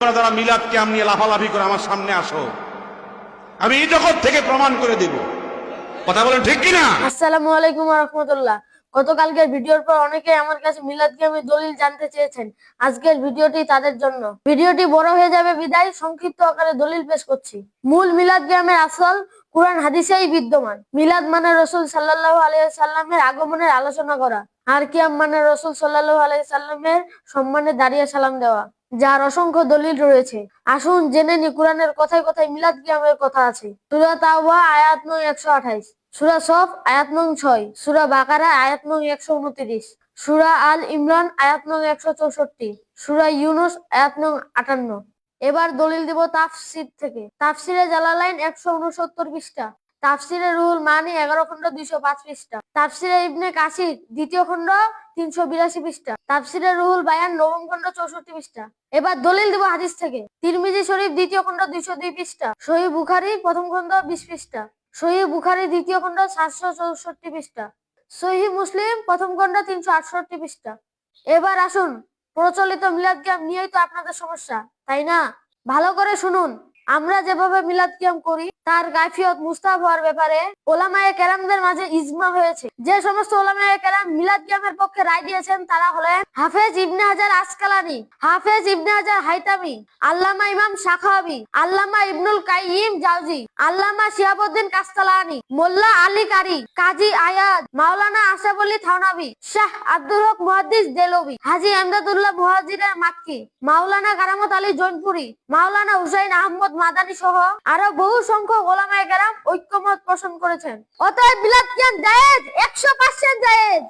যারা মিলাদ কিয়াম নিয়ে লাফালাফি করে আমার সামনে আসো, আমি এই জগৎ থেকে প্রমাণ করে দেব। কথা বলেন ঠিক কিনা? আসসালামু আলাইকুম ওয়া রাহমাতুল্লাহ। গতকালকের ভিডিওর পর অনেকে আমার কাছে মিলাদ কিয়ামের দলিল জানতে চেয়েছেন। আজকের ভিডিওটি তাদের জন্য। ভিডিওটি বড় হয়ে যাবে বিদায় সংক্ষিপ্ত আকারে দলিল পেশ করছি। মূল মিলাদ কিয়ামের আসল কুরআন হাদিসেই বিদ্যমান। মিলাদ মানে রাসূল সাল্লাল্লাহু আলাইহি সাল্লামের আগমনের আলোচনা করা, আর কিয়াম মানে রাসূল সাল্লাল্লাহু আলাইহি সাল্লামের সম্মানে দাঁড়িয়ে সালাম দেওয়া, যার অসংখ্য দলিল রয়েছে। আসুন জেনে নি কুরআনের কথায় কথায় মিলাদ কিয়ামের কথা আছে। সূরা তাওবা আয়াত নং 128, সূরা সফ আয়াত নং 6, সূরা বাকারা আয়াত নং 129, সূরা আল ইমরান আয়াত নং 164, সূরা ইউনূস আয়াত নং 58। এবার দলিল দিব তাফসীর থেকে। তাফসীরে জালালাইন 169 পৃষ্ঠা, তাফসীরে রুহুল মানি 11 খন্ড 205 পৃষ্ঠা, তাফসীরে ইবনে কাসির দ্বিতীয় খন্ড 382 পৃষ্ঠা, তাফসীরে রুহুল বায়ান নবম খন্ড 64 পৃষ্ঠা। এবার দলিল দিব হাদিস থেকে। তিরমিজি শরীফ দ্বিতীয় খন্ড 202 পৃষ্ঠা, সহিহ বুখারী প্রথম খন্ড 20 পৃষ্ঠা, সহিহ বুখারী দ্বিতীয় খন্ড 764 পৃষ্ঠা, সহিহ মুসলিম প্রথম খন্ড 368 পৃষ্ঠা। এবার আসুন, প্রচলিত মিলাদ কিয়াম নিয়েই তো আপনাদের সমস্যা, তাই না? ভালো করে শুনুন। আমরা যেভাবে মিলাদ কিয়াম করি তার কাইফিয়ত মুস্তাহাব হওয়ার ব্যাপারে ওলামায়ে কেরামদের মাঝে ইজমা হয়েছে। যে সমস্ত ওলামায়ে কেরাম মিলাদ কিয়ামের পক্ষে রায় দিয়েছেন তারা হলেন হাফেজ ইবনে হাজার আসকালানি, হাফেজ ইবনে হাজার হাইতামি, আল্লামা ইমাম শাখাওয়াবি, আল্লামা ইবনুল কাইয়িম জাওজি, আল্লামা শিহাবুদ্দিন কাস্তালানি, মোল্লা আলী কারি, কাজী আয়াদ, মাওলানা আশরাফ আলী থানভী, শাহ আব্দুল হক মুহাদ্দিস দেলভী, হাজী এমদাদুল্লাহ মুহাজিরের মাক্কি, মাওলানা কারামত আলী জৌনপুরি, মাওলানা হুসাইন আহমদ মাদানী সহ আরো বহু সংখ্যক ওলামায়ে কেরাম ঐক্যমত পোষণ করেছেন। অতএব মিলাদ কিয়াম জায়েজ, 100% জায়েজ।